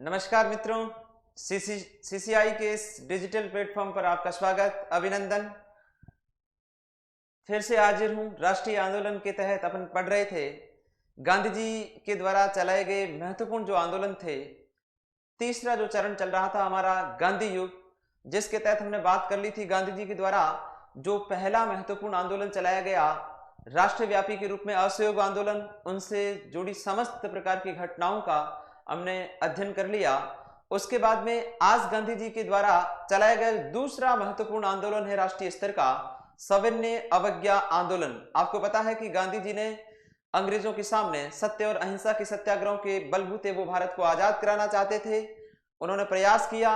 नमस्कार मित्रों, सीसीआई के इस डिजिटल प्लेटफॉर्म पर आपका स्वागत, अभिनंदन। फिर से हाजिर हूं। राष्ट्रीय आंदोलन के तहत अपन पढ़ रहे थे गांधी जी के द्वारा चलाए गए महत्वपूर्ण जो आंदोलन थे। तीसरा जो चरण चल रहा था हमारा गांधी युग, जिसके तहत हमने बात कर ली थी गांधी जी के द्वारा जो पहला महत्वपूर्ण आंदोलन चलाया गया राष्ट्रव्यापी के रूप में असहयोग आंदोलन, उनसे जुड़ी समस्त प्रकार की घटनाओं का हमने अध्ययन कर लिया। उसके बाद में आज गांधी जी के द्वारा चलाया गया दूसरा महत्वपूर्ण आंदोलन है राष्ट्रीय स्तर का सविनय अवज्ञा आंदोलन। आपको पता है कि गांधी जी ने अंग्रेजों के सामने सत्य और अहिंसा के सत्याग्रहों के बलबूते वो भारत को आजाद कराना चाहते थे। उन्होंने प्रयास किया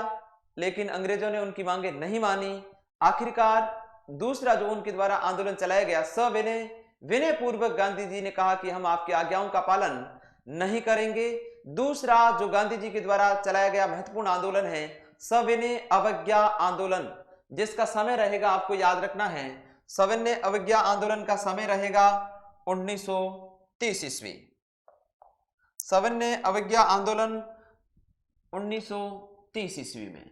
लेकिन अंग्रेजों ने उनकी मांगे नहीं मानी। आखिरकार दूसरा जो उनके द्वारा आंदोलन चलाया गया सविनय विनय पूर्वक गांधी जी ने कहा कि हम आपकी आज्ञाओं का पालन नहीं करेंगे। दूसरा जो गांधी जी के द्वारा चलाया गया महत्वपूर्ण आंदोलन है सविनय अवज्ञा आंदोलन, जिसका समय रहेगा, आपको याद रखना है, सविनय अवज्ञा आंदोलन का समय रहेगा 1930 ईस्वी। सविनय अवज्ञा आंदोलन 1930 ईस्वी में।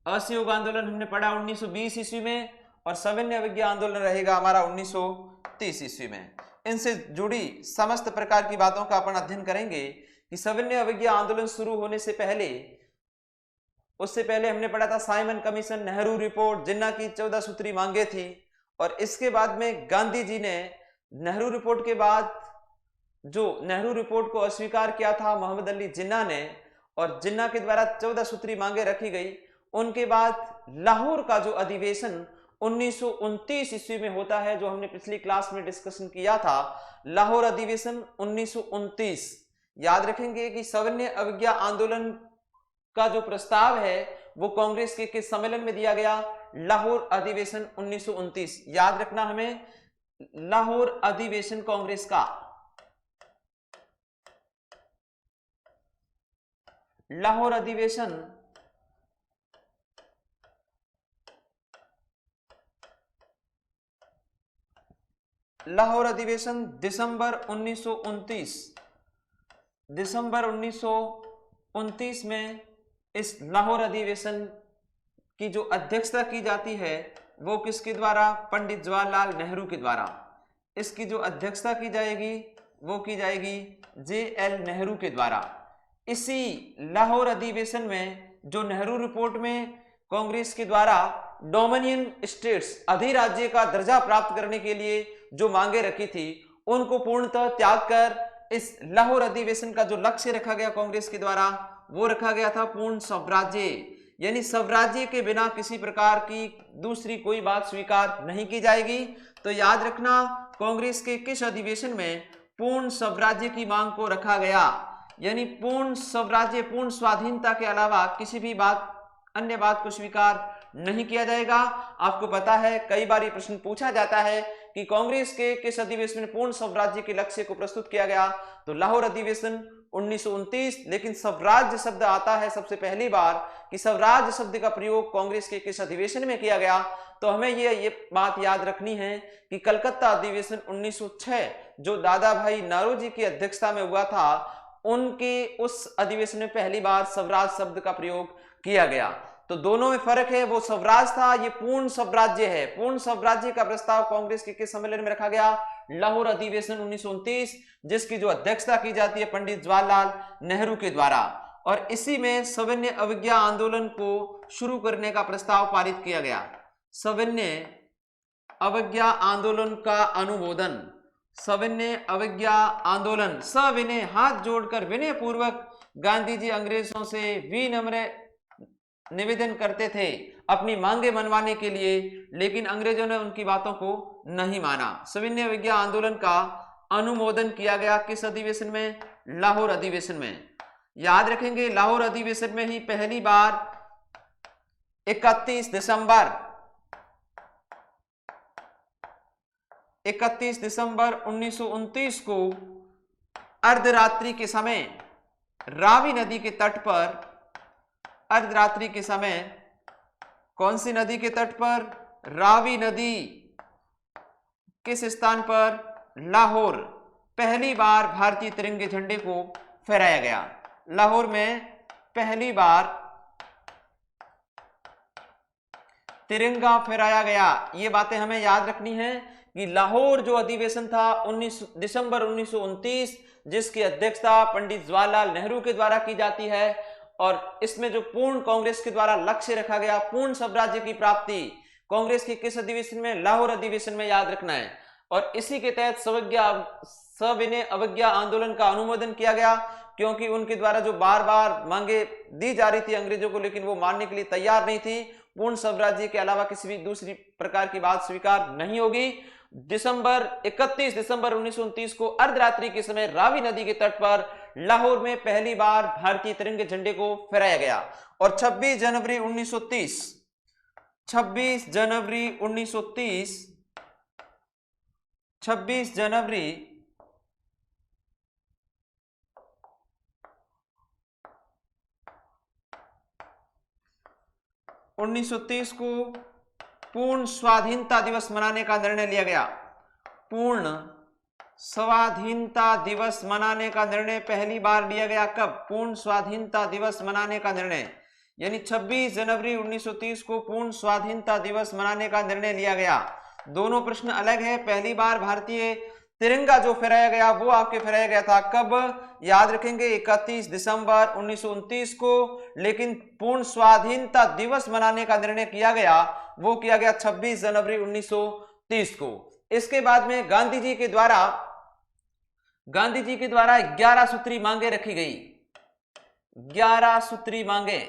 असहयोग आंदोलन हमने पढ़ा 1920 ईस्वी में और सविनय अवज्ञा आंदोलन रहेगा हमारा 1930 ईस्वी में। इनसे जुड़ी समस्त प्रकार की बातों का अपन अध्ययन करेंगे कि सविनय अवज्ञा आंदोलन शुरू होने से पहले, उससे पहले हमने पढ़ा था साइमन कमीशन, नेहरू रिपोर्ट, जिन्ना की 14 सूत्री मांगे थी। और इसके बाद में गांधी जी ने नेहरू रिपोर्ट के बाद जो नेहरू रिपोर्ट को अस्वीकार किया था मोहम्मद अली जिन्ना ने, और जिन्ना के द्वारा 14 सूत्री मांगे रखी गई। उनके बाद लाहौर का जो अधिवेशन 1929 ईस्वी में होता है, जो हमने पिछली क्लास में डिस्कशन किया था, लाहौर अधिवेशन 1929। याद रखेंगे कि सविनय अवज्ञा आंदोलन का जो प्रस्ताव है वो कांग्रेस के किस सम्मेलन में दिया गया? लाहौर अधिवेशन 1929। याद रखना हमें, लाहौर अधिवेशन कांग्रेस का, लाहौर अधिवेशन दिसंबर 1929। दिसंबर 1929 में इस लाहौर अधिवेशन की जो अध्यक्षता की जाती है वो किसके द्वारा? पंडित जवाहरलाल नेहरू के द्वारा। इसकी जो अध्यक्षता की जाएगी वो की जाएगी JL नेहरू के द्वारा। इसी लाहौर अधिवेशन में जो नेहरू रिपोर्ट में कांग्रेस के द्वारा डोमिनियन स्टेट्स, अधिराज्य का दर्जा प्राप्त करने के लिए जो मांगे रखी थी, उनको पूर्णतः त्याग कर इस लाहौर अधिवेशन का जो लक्ष्य रखा गया कांग्रेस के द्वारा वो रखा गया था पूर्ण स्वराज्य, यानी स्वराज्य के बिना किसी प्रकार की दूसरी कोई बात स्वीकार नहीं की जाएगी। तो याद रखना, कांग्रेस के किस अधिवेशन में पूर्ण स्वराज्य की मांग को रखा गया, यानी पूर्ण स्वराज्य, पूर्ण स्वाधीनता के अलावा किसी भी बात, अन्य बात को स्वीकार नहीं किया जाएगा। आपको पता है कई बार ये प्रश्न पूछा जाता है कि कांग्रेस के किस अधिवेशन में पूर्ण स्वराज्य के लक्ष्य को प्रस्तुत किया गया? तो लाहौर अधिवेशन 1929। लेकिन स्वराज्य शब्द आता है सबसे पहली बार कि स्वराज्य शब्द का प्रयोग कांग्रेस के किस अधिवेशन में किया गया? तो हमें ये बात याद रखनी है कि कलकत्ता अधिवेशन 1906 जो दादा भाई नारोजी की अध्यक्षता में हुआ था, उनके उस अधिवेशन में पहली बार स्वराज शब्द का प्रयोग किया गया। तो दोनों में फर्क है, वो स्वराज था, ये पूर्ण स्वराज्य है। पूर्ण स्वराज्य का प्रस्ताव कांग्रेस के किस सम्मेलन में रखा गया? लाहौर अधिवेशन 1929, जिसकी जो अध्यक्षता की जाती है पंडित जवाहरलाल नेहरू के द्वारा। और इसी में सविनय अवज्ञा आंदोलन को शुरू करने का प्रस्ताव पारित किया गया। सविनय अवज्ञा आंदोलन का अनुमोदन, सविनय अवज्ञा आंदोलन, सविनय हाथ जोड़कर विनय पूर्वक गांधी जी अंग्रेजों से विनम्र निवेदन करते थे अपनी मांगे मनवाने के लिए, लेकिन अंग्रेजों ने उनकी बातों को नहीं माना। सविनय अवज्ञा आंदोलन का अनुमोदन किया गया किस अधिवेशन में? लाहौर अधिवेशन में। याद रखेंगे, लाहौर अधिवेशन में ही पहली बार 31 दिसंबर 1929 को अर्धरात्रि के समय रावी नदी के तट पर, अर्धरात्रि के समय कौन सी नदी के तट पर? रावी नदी। किस स्थान पर? लाहौर। पहली बार भारतीय तिरंगे झंडे को फहराया गया। लाहौर में पहली बार तिरंगा फहराया गया। ये बातें हमें याद रखनी है कि लाहौर जो अधिवेशन था 19 दिसंबर 1929, जिसकी अध्यक्षता पंडित जवाहरलाल नेहरू के द्वारा की जाती है, और इसमें जो पूर्ण कांग्रेस के द्वारा लक्ष्य रखा गया पूर्ण स्वराज्य की प्राप्ति, कांग्रेस के किस अधिवेशन में? लाहौर अधिवेशन में, याद रखना है। और इसी के तहत सविनय अवज्ञा आंदोलन का अनुमोदन किया गया, क्योंकि उनके द्वारा जो बार बार मांगे दी जा रही थी अंग्रेजों को, लेकिन वो मानने के लिए तैयार नहीं थी। पूर्ण स्वराज्य के अलावा किसी भी दूसरी प्रकार की बात स्वीकार नहीं होगी। 31 दिसंबर 1929 को अर्धरात्रि के समय रावी नदी के तट पर लाहौर में पहली बार भारतीय तिरंगे झंडे को फहराया गया। और 26 जनवरी 1930 26 जनवरी 1930 26 जनवरी 1930 को पूर्ण स्वाधीनता दिवस मनाने का निर्णय लिया गया। पूर्ण स्वाधीनता दिवस मनाने का निर्णय पहली बार लिया गया। कब? पूर्ण स्वाधीनता दिवस मनाने का निर्णय, यानी 26 जनवरी 1930 को पूर्ण स्वाधीनता दिवस मनाने का निर्णय लिया गया। दोनों प्रश्न अलग है। पहली बार भारतीय तिरंगा जो फहराया गया वो आपके फहराया गया था कब? याद रखेंगे 31 दिसंबर 1929 को, लेकिन पूर्ण स्वाधीनता दिवस मनाने का निर्णय किया गया, वो किया गया 26 जनवरी 1930 को। इसके बाद में गांधी जी के द्वारा 11 सूत्री मांगे रखी गई। 11 सूत्री मांगे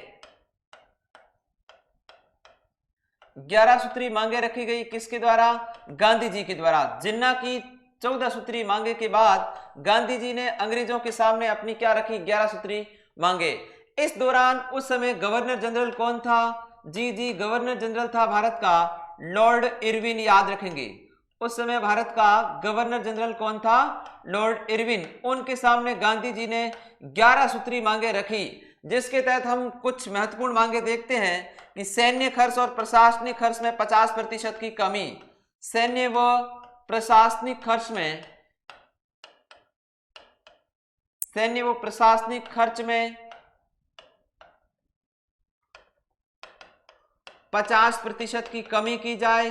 11 सूत्री मांगे रखी गई किसके द्वारा? गांधी जी के द्वारा। जिन्ना की 14 सूत्री मांगे के बाद गांधी जी ने अंग्रेजों के सामने अपनी क्या रखी? 11 सूत्री मांगे। इस दौरान उस समय गवर्नर जनरल कौन था? जी गवर्नर जनरल था भारत का लॉर्ड इरविन, याद रखेंगे। उस समय भारत का गवर्नर जनरल कौन था? Lord Irwin. उनके सामने गांधी जी ने 11 सूत्री मांगे रखी, जिसके तहत हम कुछ महत्वपूर्ण मांगे देखते हैं कि सैन्य खर्च और प्रशासनिक खर्च में 50% की कमी, सैन्य व प्रशासनिक खर्च में 50% की कमी की जाए।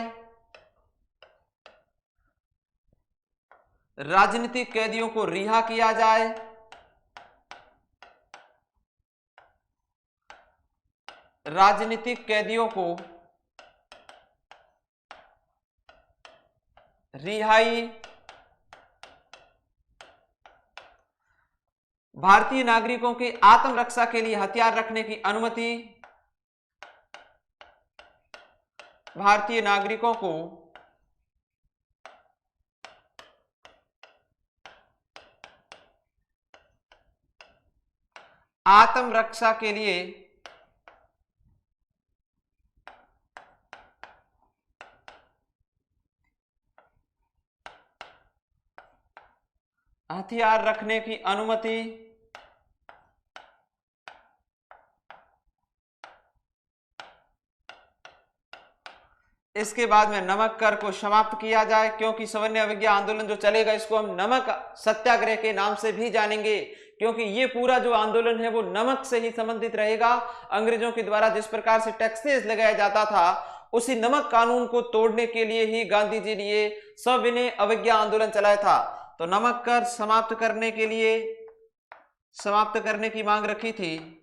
राजनीतिक कैदियों को रिहा किया जाए। राजनीतिक कैदियों को रिहाई। भारतीय नागरिकों के आत्मरक्षा के लिए हथियार रखने की अनुमति। भारतीय नागरिकों को आत्मरक्षा के लिए हथियार रखने की अनुमति। इसके बाद में नमक कर को समाप्त किया जाए, क्योंकि सविनय अवज्ञा आंदोलन जो चलेगा इसको हम नमक सत्याग्रह के नाम से भी जानेंगे, क्योंकि ये पूरा जो आंदोलन है वो नमक से ही संबंधित रहेगा। अंग्रेजों के द्वारा जिस प्रकार से टैक्सेस लगाया जाता था, उसी नमक कानून को तोड़ने के लिए ही गांधी जी ने ये सविनय अवज्ञा आंदोलन चलाया था। तो नमक कर समाप्त करने की मांग रखी थी।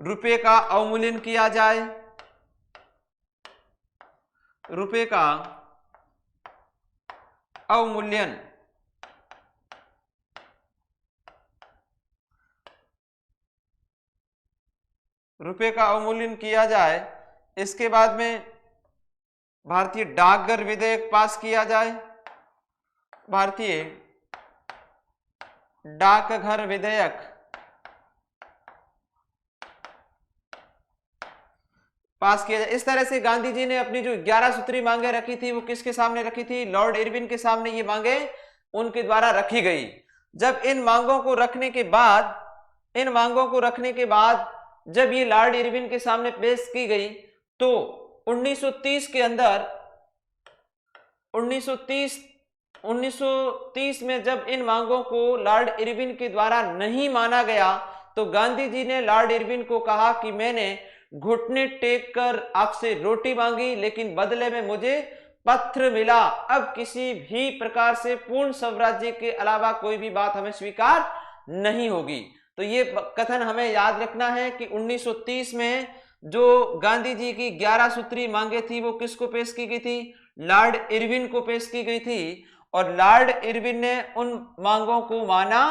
रुपए का अवमूल्यन किया जाए। रुपए का अवमूल्यन। रुपए का अवमूल्यन किया जाए। इसके बाद में भारतीय डाकघर विधेयक पास किया जाए। भारतीय डाकघर विधेयक पास किया जाए। इस तरह से गांधी जी ने अपनी जो 11 सूत्री मांगे रखी थी वो किसके सामने रखी थी? लॉर्ड इरविन के सामने ये मांगे उनके द्वारा रखी गई। जब इन मांगों को रखने के बाद जब ये लॉर्ड इरविन के सामने पेश की गई, तो 1930 1930 में जब इन मांगों को लॉर्ड इरविन के द्वारा नहीं माना गया तो गांधी जी ने लॉर्ड इरविन को कहा कि मैंने घुटने टेक कर आपसे रोटी मांगी, लेकिन बदले में मुझे पत्र मिला। अब किसी भी प्रकार से पूर्ण स्वराज्य के अलावा कोई भी बात हमें स्वीकार नहीं होगी। तो ये कथन हमें याद रखना है कि 1930 में जो गांधी जी की 11 सूत्री मांगे थी वो किसको पेश की गई थी? लॉर्ड इरविन को पेश की गई थी, और लॉर्ड इरविन ने उन मांगों को माना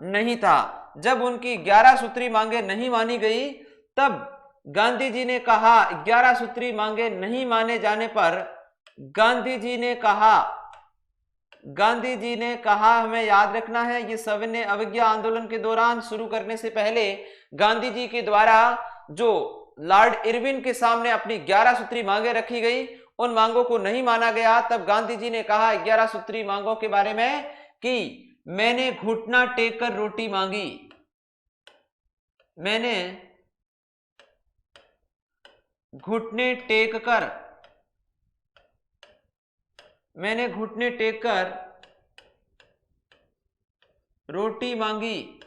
नहीं था। जब उनकी 11 सूत्री मांगे नहीं मानी गई तब गांधी जी ने कहा, 11 सूत्री मांगे नहीं माने जाने पर गांधी जी ने कहा हमें याद रखना है, ये सविनय अवज्ञा आंदोलन के दौरान शुरू करने से पहले गांधी जी के द्वारा जो लॉर्ड इरविन के सामने अपनी 11 सूत्री मांगे रखी गई, उन मांगों को नहीं माना गया। तब गांधी जी ने कहा 11 सूत्री मांगों के बारे में कि मैंने घुटना टेक कर रोटी मांगी, मैंने घुटने टेक कर रोटी मांगी,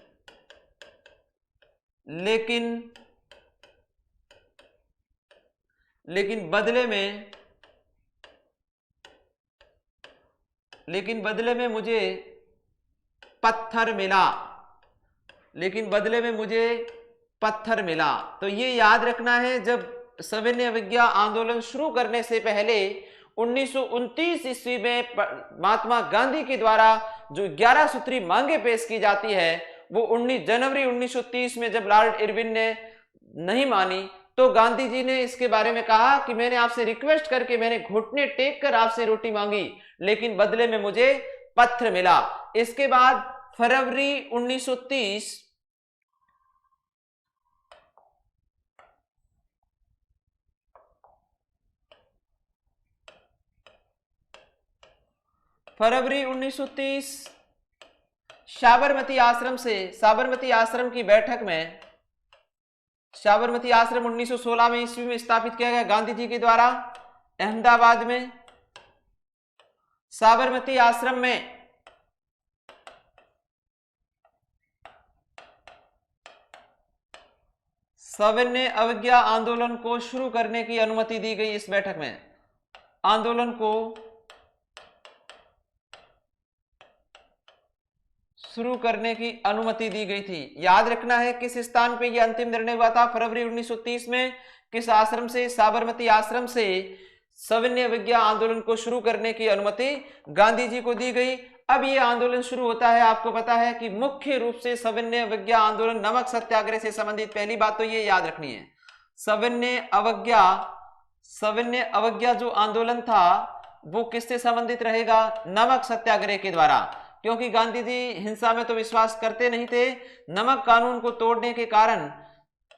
लेकिन बदले में मुझे पत्थर मिला। तो ये याद रखना है, जब सविनय अवज्ञा आंदोलन शुरू करने से पहले 1929 ईस्वी में महात्मा गांधी के द्वारा जो 11 सूत्री मांगे पेश की जाती है वो 19 जनवरी 1930 में जब लॉर्ड इरविन ने नहीं मानी तो गांधी जी ने इसके बारे में कहा कि मैंने आपसे रिक्वेस्ट करके मैंने घुटने टेक कर आपसे रोटी मांगी, लेकिन बदले में मुझे पत्र मिला। इसके बाद फरवरी 1930 साबरमती आश्रम की बैठक में, साबरमती आश्रम 1916 में ईस्वी में स्थापित किया गया गांधी जी के द्वारा अहमदाबाद में। साबरमती आश्रम में सविनय अवज्ञा आंदोलन को शुरू करने की अनुमति दी गई। इस बैठक में आंदोलन को शुरू करने की अनुमति दी गई थी। याद रखना है किस स्थान पे यह अंतिम निर्णय हुआ था फरवरी 1930 में, किस आश्रम से? साबरमती आश्रम से सविनय अवज्ञा आंदोलन को शुरू करने की अनुमति गांधी जी को दी गई। अब यह आंदोलन शुरू होता है, आपको पता है कि मुख्य रूप से सविनय अवज्ञा आंदोलन नमक सत्याग्रह से संबंधित। पहली बात तो ये याद रखनी है, सविनय अवज्ञा जो आंदोलन था वो किससे संबंधित रहेगा? नमक सत्याग्रह के द्वारा, क्योंकि गांधी जी हिंसा में तो विश्वास करते नहीं थे। नमक कानून को तोड़ने के कारण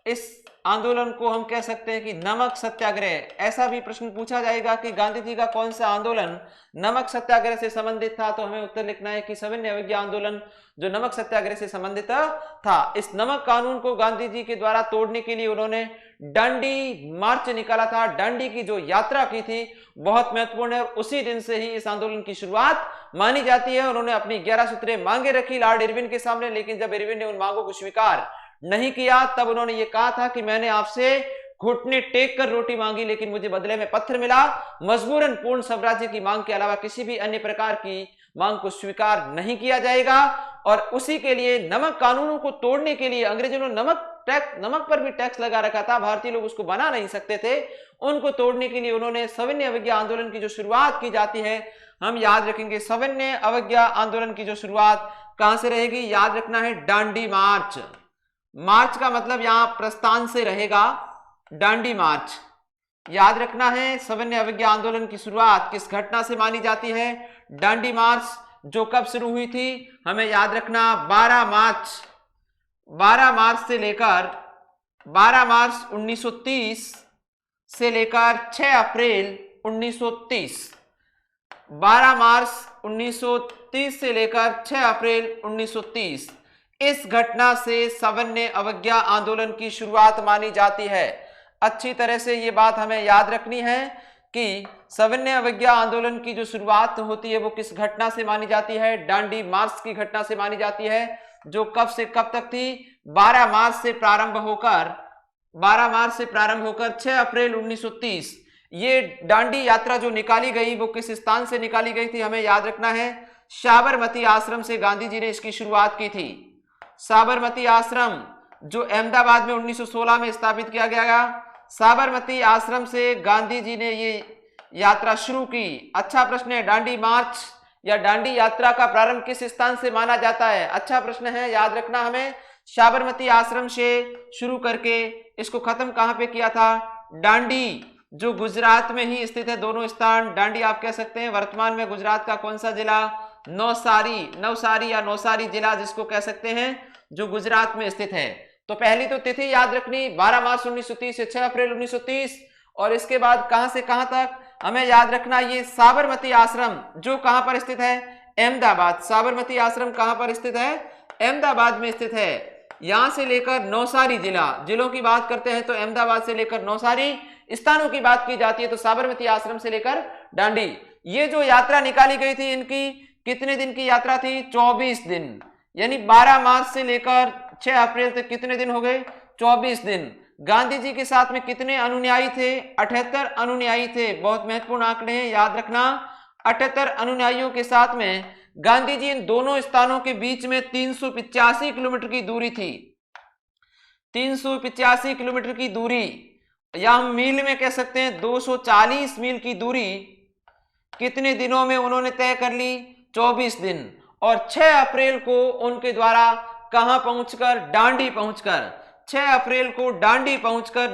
इस आंदोलन को हम कह सकते हैं कि नमक सत्याग्रह। ऐसा भी प्रश्न पूछा जाएगा कि गांधी जी का कौन सा आंदोलन नमक सत्याग्रह से संबंधित था, तो हमें उत्तर लिखना है कि सविनय अवज्ञा आंदोलन जो नमक सत्याग्रह से संबंधित था। इस नमक कानून को गांधी जी के द्वारा तोड़ने के लिए उन्होंने डांडी मार्च निकाला था। डांडी की जो यात्रा की थी बहुत महत्वपूर्ण है और उसी दिन से ही इस आंदोलन की शुरुआत मानी जाती है। उन्होंने अपनी 11 सूत्रें मांगे रखी लॉर्ड इरविन के सामने, लेकिन जब इरविन ने उन मांगों को स्वीकार नहीं किया तब उन्होंने ये कहा था कि मैंने आपसे घुटने टेक कर रोटी मांगी, लेकिन मुझे बदले में पत्र मिला। मजबूरन पूर्ण स्वराज्य की मांग के अलावा किसी भी अन्य प्रकार की मांग को स्वीकार नहीं किया जाएगा। और उसी के लिए नमक कानूनों को तोड़ने के लिए अंग्रेजों ने नमक पर भी टैक्स लगा रखा था, भारतीय लोग उसको बना नहीं सकते थे। उनको तोड़ने के लिए उन्होंने सविनय अवज्ञा आंदोलन की जो शुरुआत की जाती है, हम याद रखेंगे सविनय अवज्ञा आंदोलन की जो शुरुआत कहां से रहेगी? याद रखना है डांडी मार्च। मार्च का मतलब यहां प्रस्थान से रहेगा, डांडी मार्च। याद रखना है सविनय अवज्ञा आंदोलन की शुरुआत किस घटना से मानी जाती है? डांडी मार्च, जो कब शुरू हुई थी? हमें याद रखना 12 मार्च से लेकर 12 मार्च 1930 से लेकर 6 अप्रैल 1930। 12 मार्च 1930 से लेकर 6 अप्रैल 1930 इस घटना से सविनय अवज्ञा आंदोलन की शुरुआत मानी जाती है। अच्छी तरह से ये बात हमें याद रखनी है कि सविनय अवज्ञा आंदोलन की जो शुरुआत होती है वो किस घटना से मानी जाती है? दांडी मार्च की घटना से मानी जाती है, जो कब से कब तक थी? 12 मार्च से प्रारंभ होकर 6 अप्रैल 1930। ये दांडी यात्रा जो निकाली गई वो किस स्थान से निकाली गई थी? हमें याद रखना है, साबरमती आश्रम से गांधी जी ने इसकी शुरुआत की थी। साबरमती आश्रम जो अहमदाबाद में 1916 में स्थापित किया गया, साबरमती आश्रम से गांधी जी ने ये यात्रा शुरू की। अच्छा प्रश्न है, दांडी मार्च या दांडी यात्रा का प्रारंभ किस स्थान से माना जाता है? अच्छा प्रश्न है, याद रखना हमें, साबरमती आश्रम से शुरू करके इसको खत्म कहां पे किया था? दांडी, जो गुजरात में ही स्थित है। दोनों स्थान दांडी आप कह सकते हैं। वर्तमान में गुजरात का कौन सा जिला? नवसारी या नौसारी जिला जिसको कह सकते हैं, जो गुजरात में स्थित है। तो पहली तो तिथि याद रखनी 12 मार्च 1930 से 6 अप्रैल 1930, और इसके बाद कहां से कहां तक हमें याद रखना, ये साबरमती आश्रम जो कहां पर स्थित है? अहमदाबाद। साबरमती आश्रम कहां पर स्थित है? अहमदाबाद में स्थित है। यहां से लेकर नौसारी जिलों की बात करते हैं तो अहमदाबाद से लेकर नौसारी, स्थानों की बात की जाती है तो साबरमती आश्रम से लेकर दांडी। ये जो यात्रा निकाली गई थी, इनकी कितने दिन की यात्रा थी? 24 दिन। यानी 12 मार्च से लेकर 6 अप्रैल तक कितने दिन हो गए? 24 दिन। गांधी जी के साथ में कितने अनुयायी थे? 78 अनुयायी थे। बहुत महत्वपूर्ण आंकड़े हैं, याद रखना। 78 अनुयायियों के साथ में गांधी जी इन दोनों स्थानों के बीच में 385 किलोमीटर की दूरी थी। 385 किलोमीटर की दूरी, या हम मील में कह सकते हैं 240 मील की दूरी कितने दिनों में उन्होंने तय कर ली? 24 दिन। और 6 अप्रैल को उनके द्वारा कहां पहुंचकर? दांडी पहुंचकर। 6 अप्रैल को दांडी पहुंचकर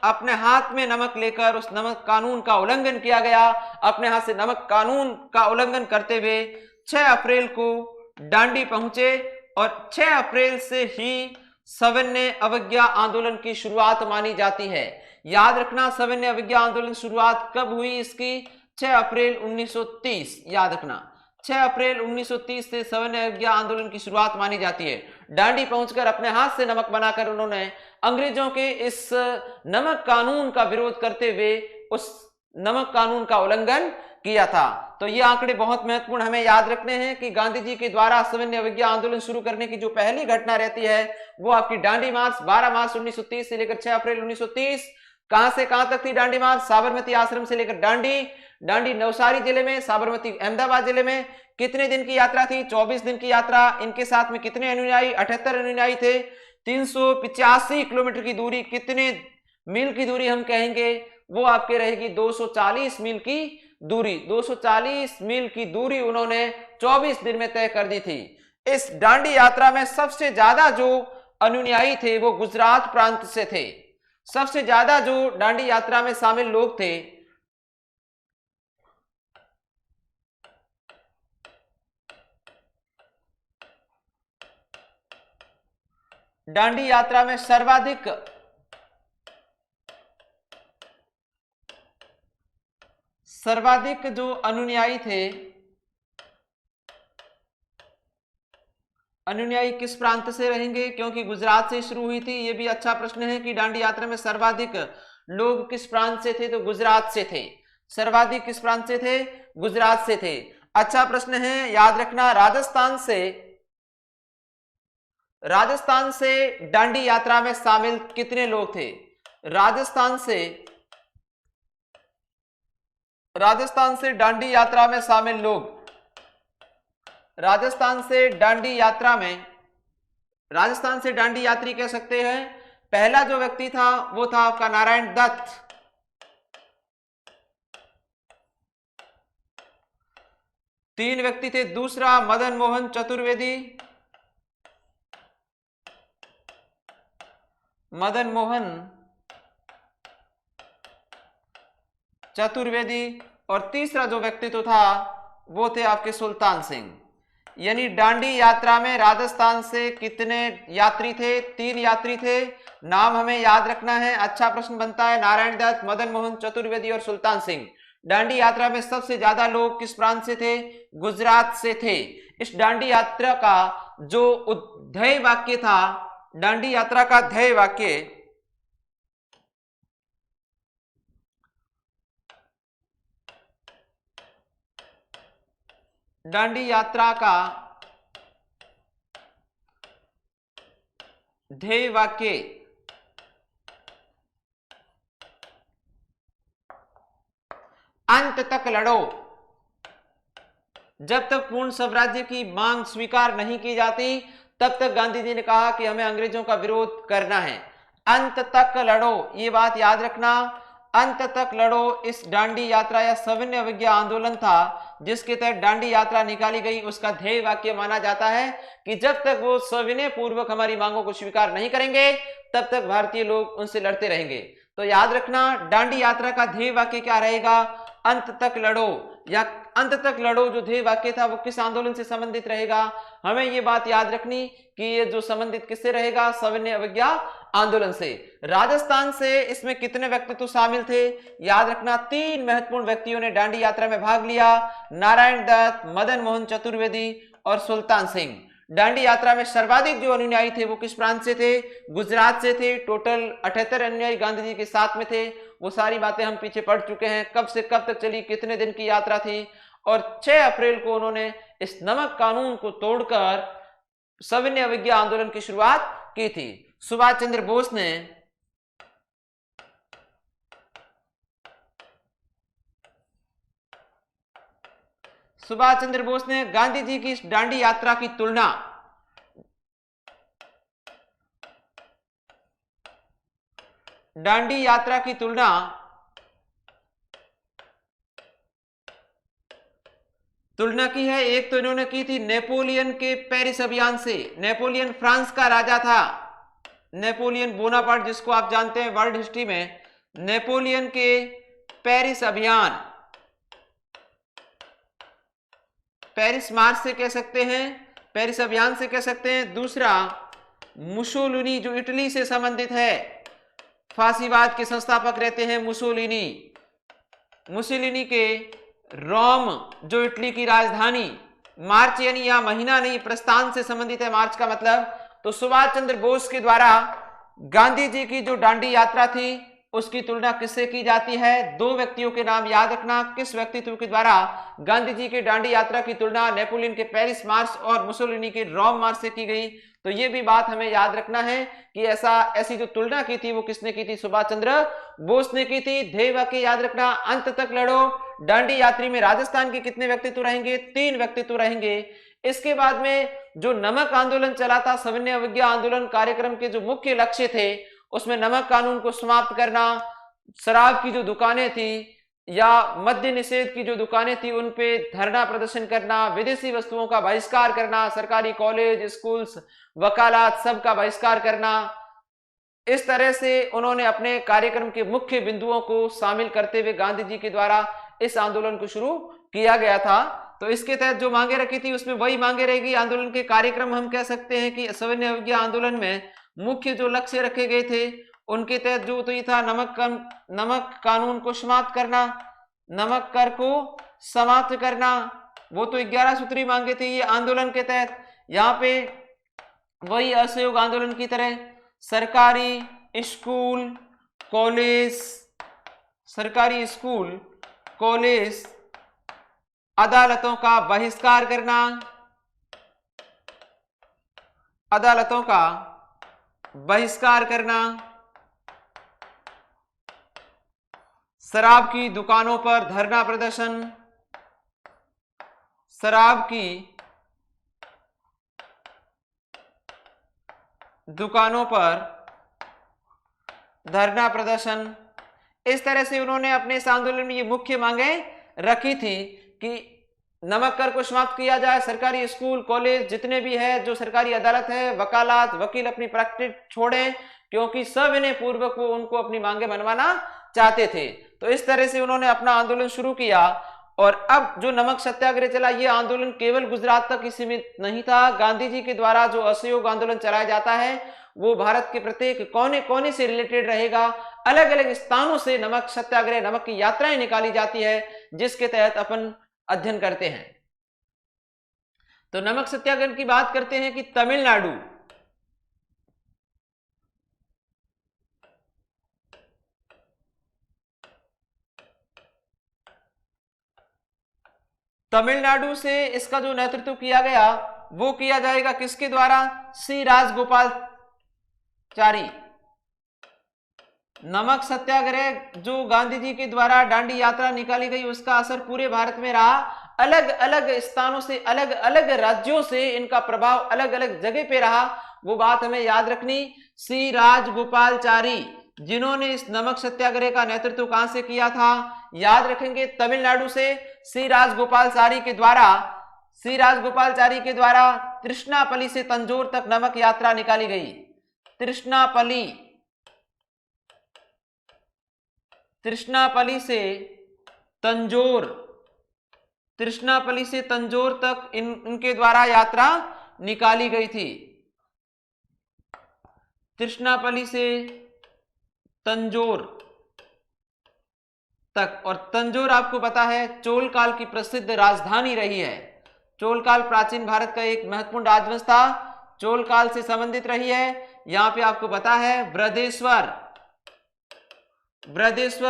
अपने हाथ में नमक लेकर उस नमक कानून का उल्लंघन किया गया। अपने हाथ से नमक कानून का उल्लंघन करते हुए 6 अप्रैल को दांडी पहुंचे, और 6 अप्रैल से ही सविनय अवज्ञा आंदोलन की शुरुआत मानी जाती है। याद रखना, सविनय अवज्ञा आंदोलन शुरुआत कब हुई इसकी? 6 अप्रैल 1930। याद रखना, 6 अप्रैल 1930 से सविनय अवज्ञा आंदोलन की शुरुआत मानी जाती है। दांडी पहुंचकर अपने हाथ से नमक बनाकर उन्होंने अंग्रेजों के इस नमक कानून का विरोध करते हुए उस नमक कानून का उल्लंघन किया था। तो ये आंकड़े बहुत महत्वपूर्ण हमें याद रखने हैं कि गांधी जी के द्वारा सविनय अवज्ञा आंदोलन शुरू करने की जो पहली घटना रहती है वो आपकी दांडी मार्च 12 मार्च 1930 से लेकर 6 अप्रैल 1930। कहां से कहां तक थी दांडी मार्च? साबरमती आश्रम से लेकर दांडी नवसारी जिले में, साबरमती अहमदाबाद जिले में। कितने दिन की यात्रा थी? 24 दिन की यात्रा। इनके साथ में कितने अनुयायी? 78 अनुयायी थे। 385 किलोमीटर की दूरी, कितने मील की दूरी हम कहेंगे? वो आपके रहेगी 240 मील की दूरी। 240 मील की दूरी उन्होंने 24 दिन में तय कर दी थी। इस दांडी यात्रा में सबसे ज्यादा जो अनुयायी थे वो गुजरात प्रांत से थे। सबसे ज्यादा जो दांडी यात्रा में शामिल लोग थे, दांडी यात्रा में सर्वाधिक जो अनुयायी थे, अनुयायी किस प्रांत से रहेंगे? क्योंकि गुजरात से शुरू हुई थी। ये भी अच्छा प्रश्न है कि दांडी यात्रा में सर्वाधिक लोग किस प्रांत से थे? तो गुजरात से थे। सर्वाधिक किस प्रांत से थे? गुजरात से थे। अच्छा प्रश्न है, याद रखना। राजस्थान से दांडी यात्रा में शामिल कितने लोग थे? राजस्थान से दांडी यात्रा में शामिल लोग, राजस्थान से दांडी यात्री कह सकते हैं। पहला जो व्यक्ति था वो था आपका नारायण दत्त। तीन व्यक्ति थे। दूसरा मदन मोहन चतुर्वेदी, और तीसरा जो व्यक्तित्व था वो थे आपके सुल्तान सिंह। यानी दांडी यात्रा में राजस्थान से कितने यात्री थे? 3 यात्री थे। नाम हमें याद रखना है। अच्छा प्रश्न बनता है। नारायण दत्त, मदन मोहन चतुर्वेदी और सुल्तान सिंह। दांडी यात्रा में सबसे ज्यादा लोग किस प्रांत से थे? गुजरात से थे। इस दांडी यात्रा का जो ध्येय वाक्य था, दांडी यात्रा का ध्येय वाक्य दांडी यात्रा का ध्येय वाक्य अंत तक लड़ो। जब तक पूर्ण स्वराज्य की मांग स्वीकार नहीं की जाती तब तक गांधी जी ने कहा कि हमें अंग्रेजों का विरोध करना है। अंत तक लड़ो, ये बात याद रखना। अंत तक लड़ो इस दांडी यात्रा या सविनय अवज्ञा आंदोलन था जिसके तहत दांडी यात्रा निकाली गई। उसका ध्येय वाक्य माना जाता है कि जब तक वो सविनय पूर्वक हमारी मांगों को स्वीकार नहीं करेंगे तब तक भारतीय लोग उनसे लड़ते रहेंगे। तो याद रखना दांडी यात्रा का ध्येय वाक्य क्या रहेगा, अंत तक लड़ो। या अंत तक लड़ो जो ध्येय वाक्य था वो किस आंदोलन से संबंधित रहेगा, हमें ये बात याद रखनी कि ये जो संबंधित किससे रहेगा, सविनय अवज्ञा आंदोलन से। राजस्थान से इसमें कितने व्यक्तित्व शामिल थे, याद रखना 3 महत्वपूर्ण व्यक्तियों ने दांडी यात्रा में भाग लिया, नारायण दत्त, मदन मोहन चतुर्वेदी और सुल्तान सिंह। दांडी यात्रा में सर्वाधिक जो अनुयायी थे वो किस प्रांत से थे, गुजरात से थे। टोटल 78 अनुयायी गांधी जी के साथ में थे। वो सारी बातें हम पीछे पढ़ चुके हैं, कब से कब तक चली, कितने दिन की यात्रा थी। और 6 अप्रैल को उन्होंने इस नमक कानून को तोड़कर सविनय अवज्ञा आंदोलन की शुरुआत की थी। सुभाष चंद्र बोस ने गांधी जी की इस दांडी यात्रा की तुलना की है। एक तो इन्होंने की थी नेपोलियन के पेरिस अभियान से। नेपोलियन फ्रांस का राजा था, नेपोलियन बोनापार्ट जिसको आप जानते हैं वर्ल्ड हिस्ट्री में। नेपोलियन के पेरिस अभियान, पेरिस मार्च से कह सकते हैं, पेरिस अभियान से कह सकते हैं। दूसरा मुसोलिनी जो इटली से संबंधित है, फांसीवाद के संस्थापक रहते हैं मुसोलिनी। मुसोलिनी के रोम जो इटली की राजधानी, मार्च यानी यह महीना नहीं प्रस्थान से संबंधित है, मार्च का मतलब। तो सुभाष चंद्र बोस के द्वारा गांधी जी की जो दांडी यात्रा थी उसकी तुलना किससे की जाती है, 2 व्यक्तियों के नाम याद रखना। किस व्यक्तित्व के द्वारा गांधी जी की दांडी यात्रा की तुलना नेपोलियन के पेरिस मार्च और मुसोलिनी के रोम मार्च से की गई। तो ये भी बात हमें याद रखना है कि ऐसी जो तुलना की थी वो किसने की थी, सुभाष चंद्र बोस ने की थी। ध्येय वाक्य याद रखना, अंत तक लड़ो। दांडी यात्री में राजस्थान के कितने व्यक्तित्व रहेंगे, 3 व्यक्तित्व रहेंगे। इसके बाद में जो नमक आंदोलन चला था, सविनय अवज्ञा आंदोलन कार्यक्रम के जो मुख्य लक्ष्य थे उसमें नमक कानून को समाप्त करना, शराब की जो दुकानें थी या मद्य निषेध की जो दुकानें थी उन पे धरना प्रदर्शन करना, विदेशी वस्तुओं का बहिष्कार करना, सरकारी कॉलेज, स्कूल्स, वकालत सब का बहिष्कार करना। इस तरह से उन्होंने अपने कार्यक्रम के मुख्य बिंदुओं को शामिल करते हुए गांधी जी के द्वारा इस आंदोलन को शुरू किया गया था। तो इसके तहत जो मांगे रखी थी उसमें वही मांगे रहेगी। आंदोलन के कार्यक्रम हम कह सकते हैं कि सविनय अवज्ञा आंदोलन में मुख्य जो लक्ष्य रखे गए थे उनके तहत जो तो ये था नमक कानून को समाप्त करना, नमक कर को समाप्त करना। वो तो 11 सूत्री मांगे थे ये आंदोलन के तहत। यहाँ पे वही असहयोग आंदोलन की तरह सरकारी स्कूल कॉलेज अदालतों का बहिष्कार करना, अदालतों का बहिष्कार करना, शराब की दुकानों पर धरना प्रदर्शन, शराब की दुकानों पर धरना प्रदर्शन। इस तरह से उन्होंने अपने इस आंदोलन में ये मुख्य मांगे रखी थी कि नमक कर को समाप्त किया जाए, सरकारी स्कूल कॉलेज जितने भी है, जो सरकारी अदालत है, वकालत, वकील अपनी प्रैक्टिस छोड़ें, क्योंकि सविनय पूर्वक वो उनको अपनी मांगे मनवाना चाहते थे। तो इस तरह से उन्होंने अपना आंदोलन शुरू किया। और अब जो नमक सत्याग्रह चला, ये आंदोलन केवल गुजरात तक ही सीमित नहीं था। गांधी जी के द्वारा जो असहयोग आंदोलन चलाया जाता है वो भारत के प्रत्येक कोने कोने से रिलेटेड रहेगा। अलग अलग स्थानों से नमक सत्याग्रह, नमक की यात्राएं निकाली जाती है जिसके तहत अपन अध्ययन करते हैं। तो नमक सत्याग्रह की बात करते हैं कि तमिलनाडु से इसका जो नेतृत्व किया गया वो किया जाएगा किसके द्वारा? सी राजगोपालचारी। नमक सत्याग्रह जो गांधी जी के द्वारा दांडी यात्रा निकाली गई उसका असर पूरे भारत में रहा। अलग अलग स्थानों से, अलग अलग राज्यों से इनका प्रभाव अलग अलग जगह पे रहा, वो बात हमें याद रखनी। सी राजगोपालचारी जिन्होंने इस नमक सत्याग्रह का नेतृत्व कहां से किया था? याद रखेंगे तमिलनाडु से सी राजगोपालचारी के द्वारा तृष्णापल्ली से तंजौर तक नमक यात्रा निकाली गई। तृष्णापल्ली से तंजौर तक इनके द्वारा यात्रा निकाली गई थी। तृष्णापल्ली से तंजौर तक। और तंजौर आपको पता है चोल काल की प्रसिद्ध राजधानी रही है। चोल काल प्राचीन भारत का एक महत्वपूर्ण राजवंश था, चोल काल से संबंधित रही है। यहां पे आपको पता है बृहदेश्वर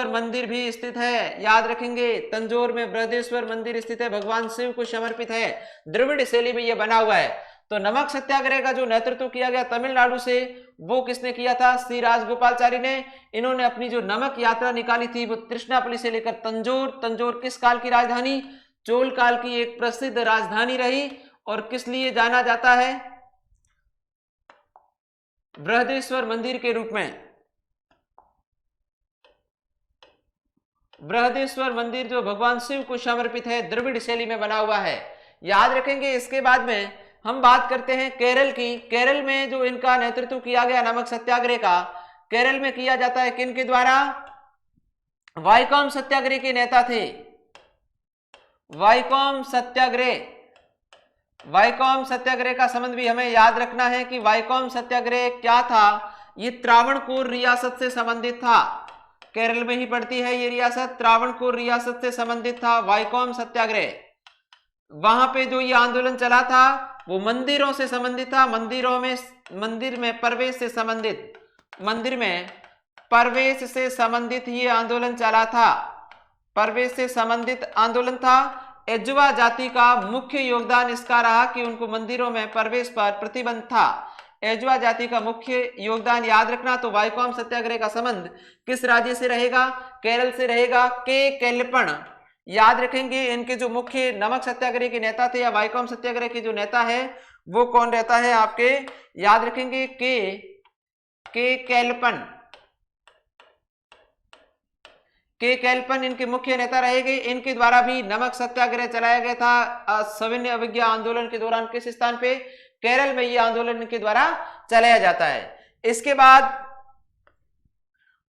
मंदिर भी स्थित है, याद रखेंगे। तंजौर में बृहदेश्वर मंदिर स्थित है, भगवान शिव को समर्पित है, द्रविड़ शैली में यह बना हुआ है। तो नमक सत्याग्रह का जो नेतृत्व किया गया तमिलनाडु से वो किसने किया था? सी राजगोपालचारी ने। इन्होंने अपनी जो नमक यात्रा निकाली थी वो तृष्णापल्ली से लेकर तंजौर किस काल की राजधानी? चोल काल की एक प्रसिद्ध राजधानी रही। और किस लिए जाना जाता है? बृहदेश्वर मंदिर के रूप में। बृहदेश्वर मंदिर जो भगवान शिव को समर्पित है, द्रविड़ शैली में बना हुआ है, याद रखेंगे। इसके बाद में हम बात करते हैं केरल की। केरल में जो इनका नेतृत्व किया गया नमक सत्याग्रह का, केरल में किया जाता है किन के द्वारा? वाइकोम सत्याग्रह के नेता थे। वाइकोम सत्याग्रह का संबंध भी हमें याद रखना है कि वाइकोम सत्याग्रह क्या था? ये त्रावणकोर रियासत से संबंधित था। केरल में ही पड़ती है ये रियासत, त्रावणकोर रियासत से संबंधित था वाइकोम सत्याग्रह। वहां पे जो ये आंदोलन चला था वो मंदिरों से संबंधित था। मंदिर में प्रवेश से संबंधित ये आंदोलन चला था। प्रवेश से संबंधित आंदोलन था। एजवा जाति का मुख्य योगदान इसका रहा कि उनको मंदिरों में प्रवेश पर प्रतिबंध था। एजवा जाति का मुख्य योगदान याद रखना। तो वाइकोम सत्याग्रह का संबंध किस राज्य से रहेगा? केरल से रहेगा। के केलपन, याद रखेंगे। इनके जो मुख्य नमक सत्याग्रह के नेता थे या वाइकोम सत्याग्रह के जो नेता है वो कौन रहता है आपके? याद रखेंगे के केलपन इनके मुख्य नेता रहेंगे। इनके द्वारा भी नमक सत्याग्रह चलाया गया था सविनय अवज्ञा आंदोलन के दौरान। किस स्थान पे? केरल में यह आंदोलन इनके द्वारा चलाया जाता है। इसके बाद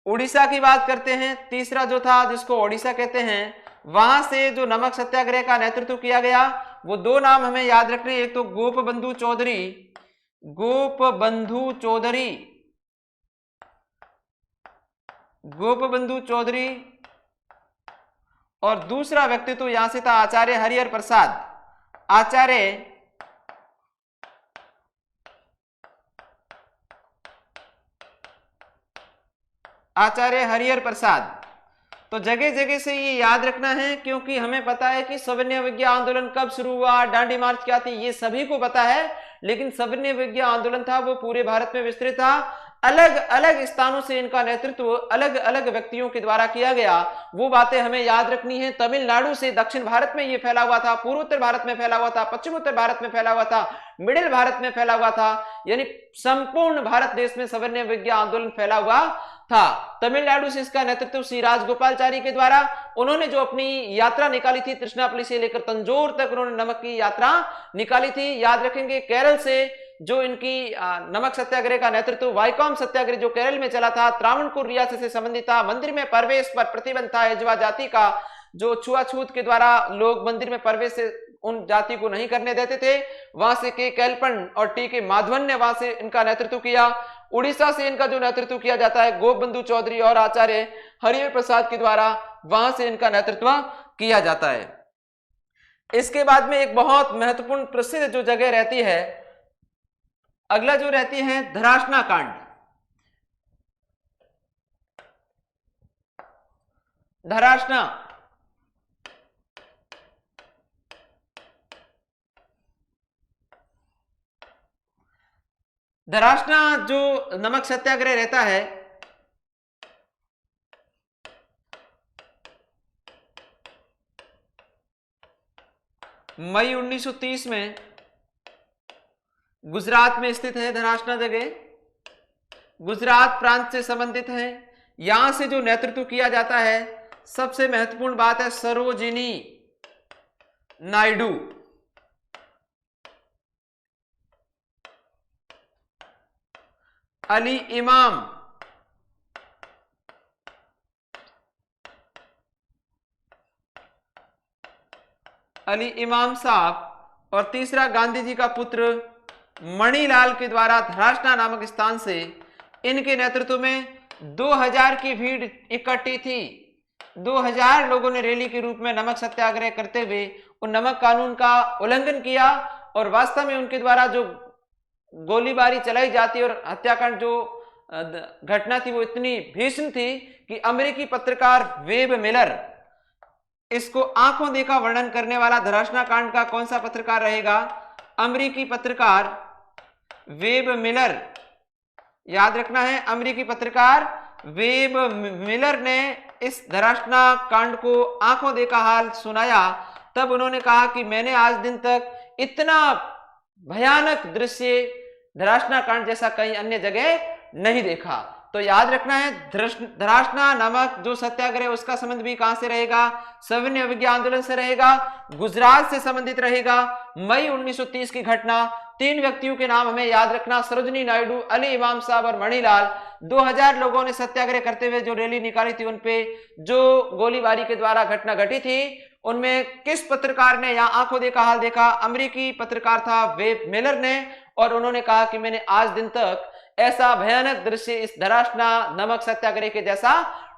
उड़ीसा की बात करते हैं। तीसरा जो था जिसको ओडिशा कहते हैं, वहां से जो नमक सत्याग्रह का नेतृत्व किया गया वो दो नाम हमें याद रखने। एक तो गोपबंधु चौधरी और दूसरा व्यक्तित्व यहां से था आचार्य हरिहर प्रसाद। तो जगह जगह से ये याद रखना है क्योंकि हमें पता है कि सविनय अवज्ञा आंदोलन कब शुरू हुआ, दांडी मार्च क्या थी, ये सभी को पता है। लेकिन सविनय अवज्ञा आंदोलन था वो पूरे भारत में विस्तृत था। अलग अलग स्थानों से इनका नेतृत्व अलग अलग व्यक्तियों के द्वारा किया गया, वो बातें हमें याद रखनी है। तमिलनाडु से दक्षिण भारत में ये फैला हुआ था, पूर्वोत्तर भारत में फैला हुआ था, पश्चिमोत्तर भारत में फैला हुआ था, मिडिल भारत में फैला हुआ था, यानी संपूर्ण भारत देश में सविनय अवज्ञा आंदोलन फैला हुआ था। तमिलनाडु से इसका नेतृत्व सी राजगोपालचारी के द्वारा, उन्होंने जो अपनी यात्रा निकाली थी तृष्णापल्ली से लेकर तंजौर तक उन्होंने नमक की यात्रा निकाली थी। याद रखेंगे केरल से जो इनकी नमक सत्याग्रह का नेतृत्व वाइकोम सत्याग्रह जो केरल में चला था, त्रावणकोर रियासत से संबंधित था। मंदिर में प्रवेश पर प्रतिबंध था। एजवा जाति का जो छुआछूत के द्वारा लोग मंदिर में प्रवेश से उन जाति को नहीं करने देते थे, वहां से के केलपन और टी के माधवन ने वहां से इनका नेतृत्व किया। उड़ीसा से इनका जो नेतृत्व किया जाता है गोपबंधु चौधरी और आचार्य हरिहर प्रसाद के द्वारा, वहां से इनका नेतृत्व किया जाता है। इसके बाद में एक बहुत महत्वपूर्ण प्रसिद्ध जो जगह रहती है, अगला जो रहती है धरासना कांड। धरासना जो नमक सत्याग्रह रहता है, मई 1930 में गुजरात में स्थित है। धरासना जगह गुजरात प्रांत से संबंधित है। यहां से जो नेतृत्व किया जाता है, सबसे महत्वपूर्ण बात है सरोजिनी नायडू। अली इमाम, अली इमाम साहब, और तीसरा गांधी जी का पुत्र मणिलाल के द्वारा धरासना नामक स्थान से इनके नेतृत्व में 2000 की भीड़ इकट्ठी थी। 2000 लोगों ने रैली के रूप में नमक सत्याग्रह करते हुए उन नमक कानून का उल्लंघन किया, और वास्तव में उनके द्वारा जो गोलीबारी चलाई जाती और हत्याकांड जो घटना थी वो इतनी भीषण थी कि अमेरिकी पत्रकार वेब मिलर, इसको आंखों देखा वर्णन करने वाला धरासना कांड का कौन सा पत्रकार रहेगा? अमेरिकी पत्रकार वेब मिलर। याद रखना है, अमेरिकी पत्रकार वेब मिलर ने इस धरासना कांड को आंखों देखा हाल सुनाया। तब उन्होंने कहा कि मैंने आज दिन तक इतना भयानक दृश्य धरासना कांड जैसा कहीं अन्य जगह नहीं देखा। तो याद रखना है, धरासना नामक जो सत्याग्रह उसका संबंध भी कहां से रहेगा? सविनय अवज्ञा आंदोलन से रहेगा, गुजरात से संबंधित रहेगा। मई 1930 की घटना, 3 व्यक्तियों के नाम हमें याद रखना, सरोजिनी नायडू, अली इमाम साहब और मणिलाल। 2000 लोगों ने सत्याग्रह करते हुए जो रैली निकाली थी, उनपे जो गोलीबारी के द्वारा घटना घटी थी, उनमें किस पत्रकार ने यहां आंखों देखा हाल देखा? अमेरिकी पत्रकार था वेब मिलर ने, और उन्होंने कहा कि मैंने आज दिन तक ऐसा भयानक दृश्य इस धरासना नमक सत्याग्रह के जैसा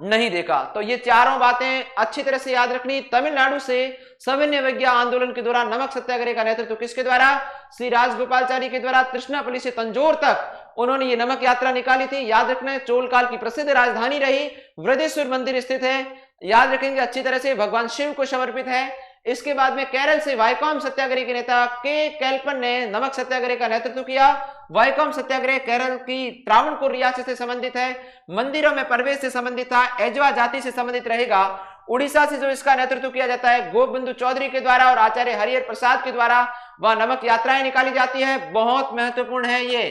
नहीं देखा। तो ये चारों बातें अच्छी तरह से याद रखनी। तमिलनाडु से सविनय अवज्ञा आंदोलन के दौरान नमक सत्याग्रह का नेतृत्व किसके द्वारा? श्री राजगोपालचारी के द्वारा। तृष्णापल्ली से तंजौर तक उन्होंने ये नमक यात्रा निकाली थी। याद रखना है, चोल काल की प्रसिद्ध राजधानी रही, वृद्धेश्वर मंदिर स्थित है, याद रखेंगे अच्छी तरह से, भगवान शिव को समर्पित है। इसके बाद में केरल से वाइकोम सत्याग्रह के नेता के कैल्पन ने नमक सत्याग्रह का नेतृत्व किया। वाइकोम सत्याग्रह केरल की त्रावणकोर रियासत से संबंधित है, मंदिरों में प्रवेश से संबंधित था, एजवा जाति से संबंधित रहेगा। उड़ीसा से जो इसका नेतृत्व किया जाता है गोपबंधु चौधरी के द्वारा और आचार्य हरिहर प्रसाद के द्वारा, वह नमक यात्राएं निकाली जाती है। बहुत महत्वपूर्ण है ये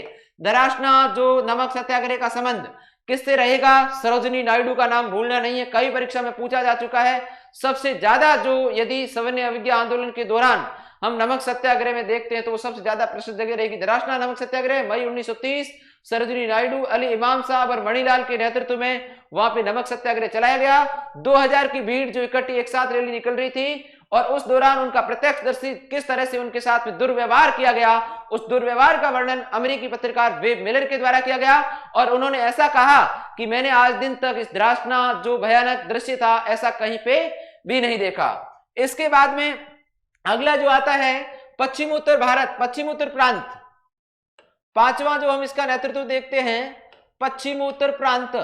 धरासना जो नमक सत्याग्रह का संबंध किससे रहेगा? सरोजिनी नायडू का नाम भूलना नहीं है, कई परीक्षा में पूछा जा चुका है। सबसे ज्यादा जो यदि सविनय अवज्ञा आंदोलन के दौरान हम नमक सत्याग्रह में देखते हैं तो वो सबसे ज्यादा प्रसिद्ध जगह रहेगी धरासना नमक सत्याग्रह, मई 1930। सरोजिनी नायडू, अली इमाम साहब और मणिलाल के नेतृत्व में वहां पे नमक सत्याग्रह चलाया गया। 2000 की भीड़ जो इकट्ठी एक साथ रैली निकल रही थी, और उस दौरान उनका प्रत्यक्षदर्शी किस तरह से उनके साथ में दुर्व्यवहार किया गया, उस दुर्व्यवहार का वर्णन अमेरिकी पत्रकार वेब मिलर के द्वारा किया गया। और उन्होंने ऐसा कहा कि मैंने आज दिन तक इस धरासना जो भयानक दृश्य था ऐसा कहीं पे भी नहीं देखा। इसके बाद में अगला जो आता है पश्चिम उत्तर भारत, पश्चिम उत्तर प्रांत। पांचवा जो हम इसका नेतृत्व देखते हैं, पश्चिम उत्तर प्रांत।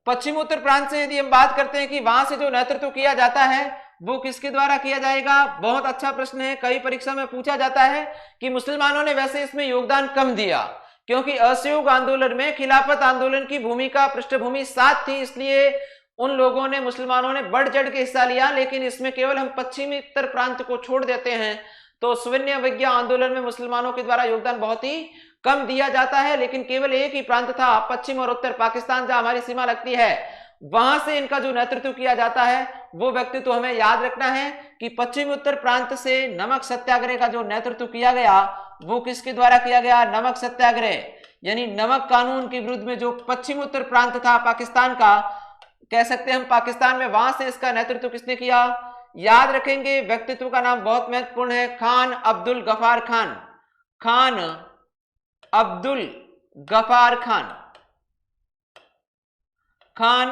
पश्चिम उत्तर प्रांत से यदि हम बात करते हैं कि वहां से जो नेतृत्व किया जाता है वो किसके द्वारा किया जाएगा? बहुत अच्छा प्रश्न है, कई परीक्षा में पूछा जाता है कि मुसलमानों ने वैसे इसमें योगदान कम दिया, क्योंकि असहयोग आंदोलन में खिलाफत आंदोलन की भूमिका पृष्ठभूमि साथ थी, इसलिए उन लोगों ने, मुसलमानों ने बढ़ चढ़ के हिस्सा लिया। लेकिन इसमें केवल हम पश्चिमी उत्तर प्रांत को छोड़ देते हैं तो सविनय अवज्ञा आंदोलन में मुसलमानों के द्वारा योगदान बहुत ही कम दिया जाता है। लेकिन केवल एक ही प्रांत था, पश्चिम और उत्तर पाकिस्तान जहां हमारी सीमा लगती है, वहां से इनका जो नेतृत्व किया जाता है वो व्यक्ति तो हमें याद रखना है कि पश्चिम उत्तर प्रांत से नमक सत्याग्रह का जो नेतृत्व किया गया वो किसके द्वारा किया गया? नमक सत्याग्रह, यानी नमक कानून के विरुद्ध में जो पश्चिम उत्तर प्रांत था पाकिस्तान का, कह सकते हैं हम पाकिस्तान में, वहां से इसका नेतृत्व किसने किया? याद रखेंगे, व्यक्तित्व का नाम बहुत महत्वपूर्ण है, खान अब्दुल गफार खान। खान अब्दुल गफार खान, खान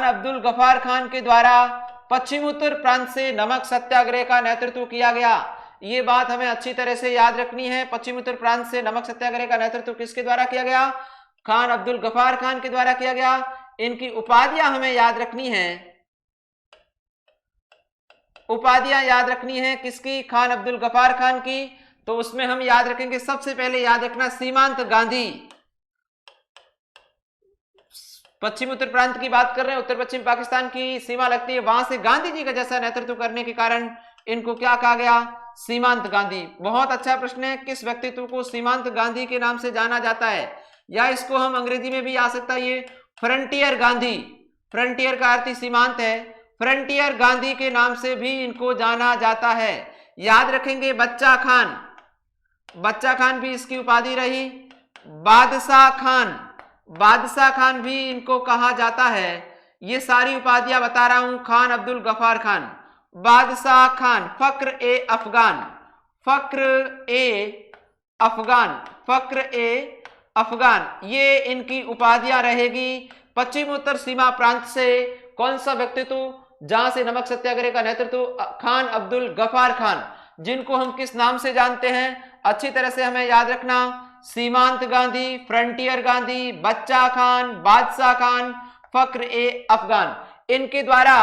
अब्दुल गफार खान के द्वारा पश्चिम उत्तर प्रांत से नमक सत्याग्रह का नेतृत्व किया गया। ये बात हमें अच्छी तरह से याद रखनी है। पश्चिम उत्तर प्रांत से नमक सत्याग्रह का नेतृत्व किसके द्वारा किया गया? खान अब्दुल गफार खान के द्वारा किया गया। इनकी उपाधियां हमें याद रखनी है। उपाधियां याद रखनी है किसकी? खान अब्दुल गफार खान की। तो उसमें हम याद रखेंगे, सबसे पहले याद रखना सीमांत गांधी। पश्चिम उत्तर प्रांत की बात कर रहे हैं, उत्तर पश्चिम पाकिस्तान की सीमा लगती है, वहां से गांधी जी का जैसा नेतृत्व करने के कारण इनको क्या कहा गया? सीमांत गांधी। बहुत अच्छा प्रश्न है, किस व्यक्तित्व को सीमांत गांधी के नाम से जाना जाता है? या इसको हम अंग्रेजी में भी आ सकता है ये फ्रंटियर गांधी। फ्रंटियर का अर्थ सीमांत है, फ्रंटियर गांधी के नाम से भी इनको जाना जाता है। याद रखेंगे बच्चा खान, बच्चा खान भी इसकी उपाधि रही। बादशाह खान, बादशाह खान भी इनको कहा जाता है। ये सारी उपाधियां बता रहा हूं, खान अब्दुल गफार खान, बादशाह खान, फक्र ए अफगान, फक्र ए अफगान, फक्र ए अफगान, ये इनकी उपाधियां रहेगी। पश्चिम उत्तर सीमा प्रांत से कौन सा व्यक्तित्व जहां से नमक सत्याग्रह का नेतृत्व? खान अब्दुल गफार खान, जिनको हम किस नाम से जानते हैं? अच्छी तरह से हमें याद रखना, सीमांत गांधी, फ्रंटियर गांधी, बच्चा खान, बादशाह खान, फक्र ए अफगान। इनके द्वारा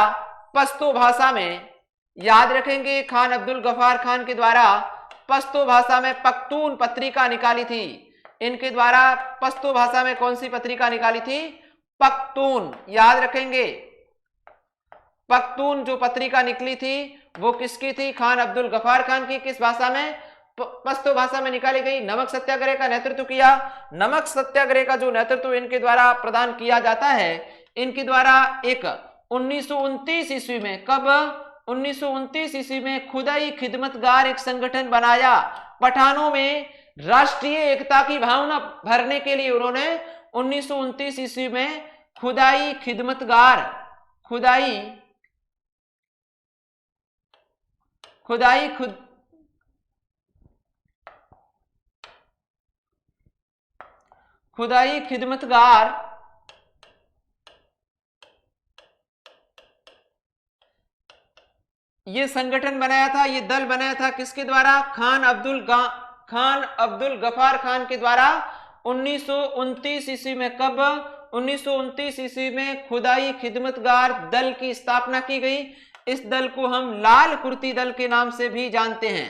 पश्तो भाषा में याद रखेंगे, खान अब्दुल गफार खान के द्वारा पश्तो भाषा में पख्तून पत्रिका निकाली थी। इनके द्वारा पश्तो भाषा में कौन सी पत्रिका निकाली थी? पख्तून। याद रखेंगे, पख्तून जो पत्रिका निकली थी वो किसकी थी? खान अब्दुल गफार खान की। किस भाषा में? पश्तो भाषा में निकाली गई। नमक सत्याग्रह का नेतृत्व किया। नमक सत्याग्रह का जो नेतृत्व इनके द्वारा प्रदान किया जाता है, इनके द्वारा एक 1929 ईस्वी में, कब? 1929 ईस्वी में खुदाई खिदमतगार एक संगठन बनाया। पठानों में राष्ट्रीय एकता की भावना भरने के लिए उन्होंने 1929 ईस्वी में खुदाई खिदमतगार, खुदाई खिदमतगार ये संगठन बनाया था, ये दल बनाया था। किसके द्वारा? खान अब्दुल गफार खान के द्वारा 1929 ईस्वी में। कब? 1929 ईस्वी में खुदाई खिदमतगार दल की स्थापना की गई। इस दल को हम लाल कुर्ती दल के नाम से भी जानते हैं,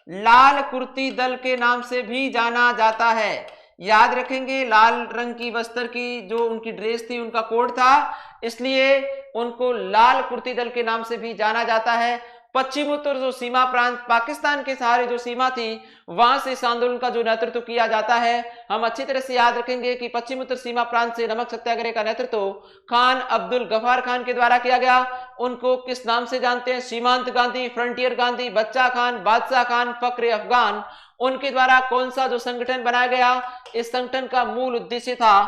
लाल कुर्ती दल के नाम से भी जाना जाता है। याद रखेंगे, लाल रंग की वस्त्र की जो उनकी ड्रेस थी, उनका कोड था, इसलिए उनको लाल कुर्ती दल के नाम से भी जाना जाता है। पश्चिम उत्तर जो सीमा प्रांत पाकिस्तान के सहारे जो सीमा थी, वहां से इस आंदोलन का जो नेतृत्व किया जाता है, हम अच्छी तरह से याद रखेंगे कि पश्चिम उत्तर सीमा प्रांत से नमक सत्याग्रह का नेतृत्व खान अब्दुल गफार खान के द्वारा किया गया। उनको किस नाम से जानते हैं? सीमांत गांधी, फ्रंटियर गांधी, बच्चा खान, बादशाह खान, फक्र अफगान। उनके द्वारा कौन सा जो संगठन बनाया गया? इस संगठन का मूल उद्देश्य था